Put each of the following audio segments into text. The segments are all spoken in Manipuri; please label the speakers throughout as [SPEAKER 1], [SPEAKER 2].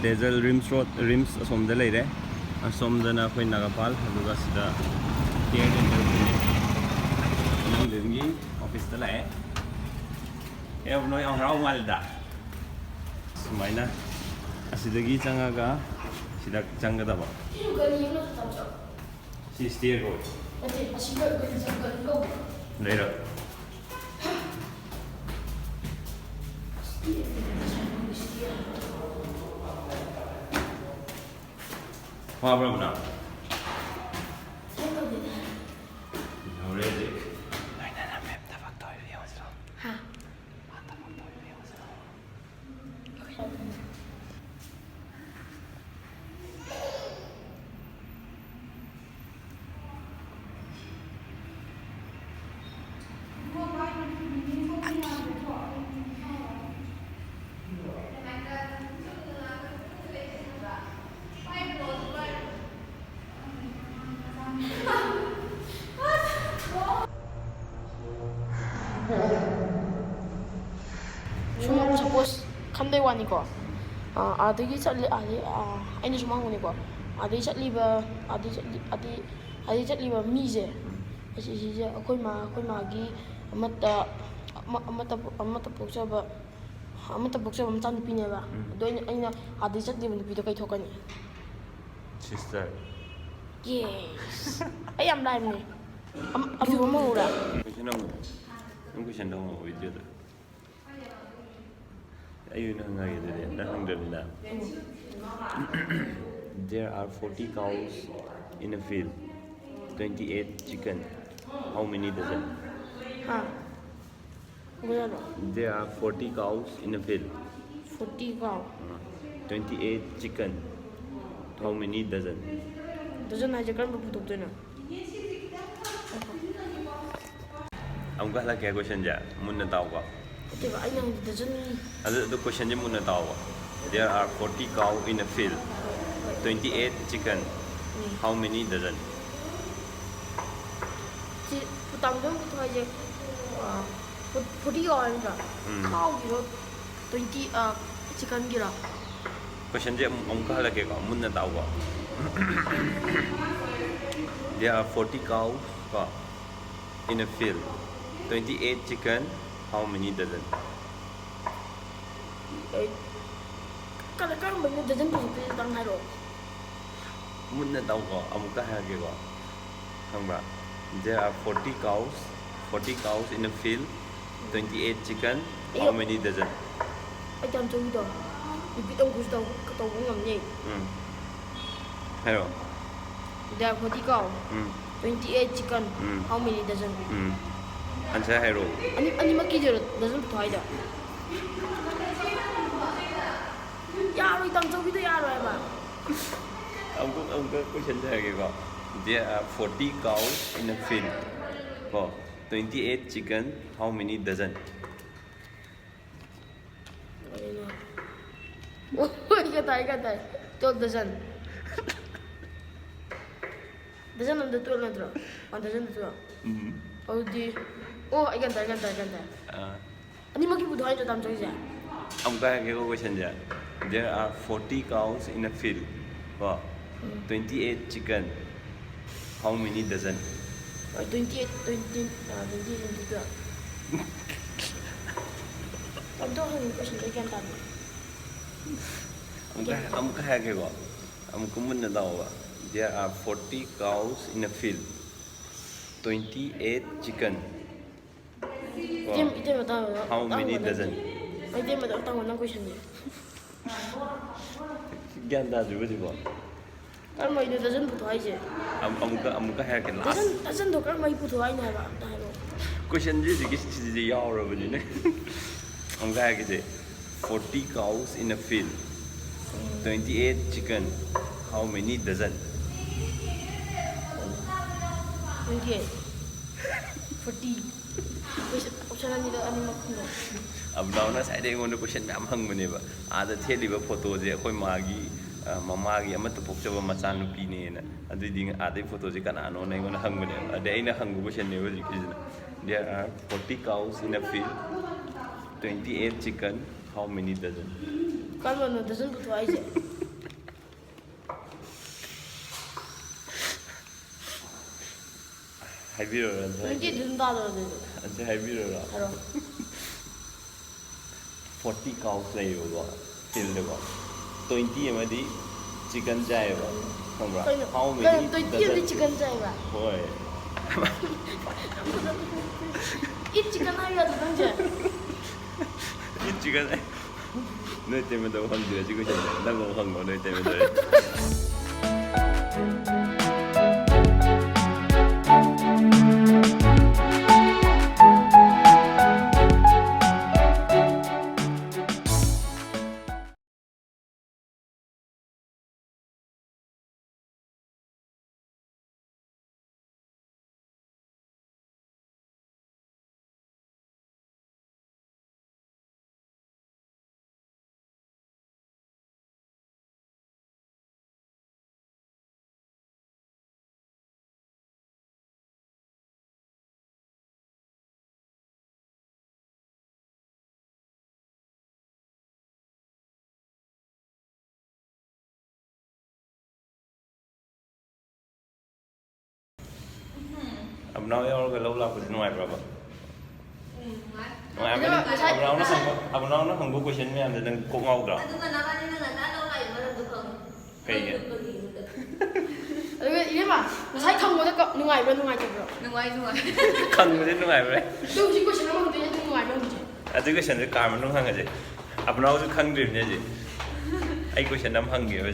[SPEAKER 1] desert rims asomda leire asomdana khoi nagapal aduga sida care interview nang dengi office ta lae ev noi ang rau malda sumaina asidagi changaga sida changadaba si steer go leira What about now? Already.
[SPEAKER 2] Suppose Sunday one ko. Adagi chatli aina sumang ni ko. Adagi chatliba mise. Asi akoi magi amata poksa macam pinya ba. Do aina adagi chatliba nupi to kai thokani.
[SPEAKER 1] Sister.
[SPEAKER 2] Yes. Ayam lain ni. Abu mau ora.
[SPEAKER 1] Question dong video tu. Ayun ang nahangdalina. There are 40 cows in a field, 28 chicken. How many dozen? There are 40 cows in a field.
[SPEAKER 2] 40 cow.
[SPEAKER 1] 28 chicken. How many dozen?
[SPEAKER 2] Dozen aja kan berputuk tu na.
[SPEAKER 1] Angka lah kaya question ja, muna tahu ka.
[SPEAKER 2] Okay ba, ayang dozen ni.
[SPEAKER 1] Ada question je muna tahu ka. There are 40 cow in a field, 28 chicken. How many dozen?
[SPEAKER 2] Si putang dong itu aja. 40 orang ka. Cow gitu 20 chicken gitu.
[SPEAKER 1] Question je angka lah kaya ka, muna tahu ka. There are 40 cows in a field, 28 chicken. How many dozen?
[SPEAKER 2] Kalau kan banyak dozen tu tang haro.
[SPEAKER 1] Muna tahu ka, amuka hagi ka. Hangba. There are 40 cows in a field, 28 chicken. How many dozen?
[SPEAKER 2] Ay jam tu dah. Ibu tahu gusto tahu ngam ni.
[SPEAKER 1] Hello.
[SPEAKER 2] There are 40 cow. 28 chicken. How many dozen?
[SPEAKER 1] Answer hello.
[SPEAKER 2] Ani maki je dozen tu ada. Ya, lo tang tu itu ya lo apa?
[SPEAKER 1] Angka question je hagi ka. There are 40 cows in a field. 28 chicken. How many dozen?
[SPEAKER 2] Oh, kata. 12 dozen. Dozen ada 12 nanti. 1 dozen tu. Oh di. Oh, ikan tak. Ani maki butuh aja tam saja.
[SPEAKER 1] Angka hagi ka question je. There are 40 cows in a field. 28 chicken. How many dozen?
[SPEAKER 2] 28 tu. Tam tu hang question ikan tam.
[SPEAKER 1] Angka hagi ka. Amku muna tahu ka. There are 40 cows in a field, 28 chicken.
[SPEAKER 2] Itu betul.
[SPEAKER 1] How many dozen?
[SPEAKER 2] Itu betul tahu nang question ni.
[SPEAKER 1] Ganda juga juga.
[SPEAKER 2] Kan mai dozen butuh aja.
[SPEAKER 1] Amka hagi last.
[SPEAKER 2] Dozen tu kan mai butuh aja ba. Tahu.
[SPEAKER 1] Question je jawab ni. Amka hagi je. 40 cows in a field, 28 chicken. How many dozen?
[SPEAKER 2] 28. 40. Option ni dah ani mak ni.
[SPEAKER 1] Ab daw na sa ide ngono question ma'am hang mane ba. Ada theliba photo je akoi magi mamagi amata pokchaba machan nupi ne na. Adu ding ada photo je kana no na ngono hang mane. Ada ina hang question ne hoji kizna. There are 40 cows in a field, 28 chicken. How many dozen?
[SPEAKER 2] ꯀꯔꯝꯕꯅꯣ ꯗꯖꯟ ꯄꯨꯊꯣꯛ ꯍꯥꯏꯁꯦ
[SPEAKER 1] ꯍꯥꯏꯕꯤꯔꯣꯔ
[SPEAKER 2] ꯅꯪꯒꯤ ꯑꯗꯨꯝ ꯇꯥꯗꯧꯔꯗꯤ
[SPEAKER 1] ꯑꯁꯤ ꯍꯥꯏꯕꯤꯔꯣꯔ
[SPEAKER 2] ꯍꯥꯏꯔꯣ
[SPEAKER 1] 40 cows ꯂꯩꯌꯦꯕꯀꯣ ꯐꯤꯜꯗꯀꯣ 20 ꯑꯃꯗꯤ ꯆꯤꯀꯟ ꯆꯥꯏꯌꯦꯕ ꯈꯪꯕ꯭ꯔꯥ how many
[SPEAKER 2] 20 ꯑꯃꯗꯤ ꯆꯤꯀꯟ ꯆꯥꯏꯕ
[SPEAKER 1] ꯍꯣꯏ
[SPEAKER 2] ꯏꯠ ꯆꯤꯀꯟ ꯍꯥꯏꯌꯣ ꯑꯗꯨ ꯅꯪꯁꯦ
[SPEAKER 1] eat chicken nơi tên mình đâu hơn chứ có chẳng đang còn hơn ở nơi tên mình đấy Ông nói cái lâu lâu của ngoài rồi ngoài bên ông nói nó không có question với em thì đừng cố ngầu rồi cái
[SPEAKER 2] 이래봐 사이 타고 오니까 누가이브라 누가이브라
[SPEAKER 1] khăn đến ngoài rồi
[SPEAKER 2] 또 지금 지나면 되냐 누가이브라 그지
[SPEAKER 1] à cái question cái cảm nó hăng cái gì ông nói cái khăn điểm như gì anh question năm hăng gì vậy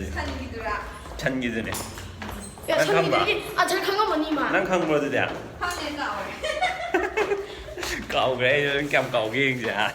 [SPEAKER 1] chân gì thế này
[SPEAKER 2] 야 성민이 아 제일 강한 거니만
[SPEAKER 1] năng khăn rồi đấy cậu cái cam cậu kia gì hả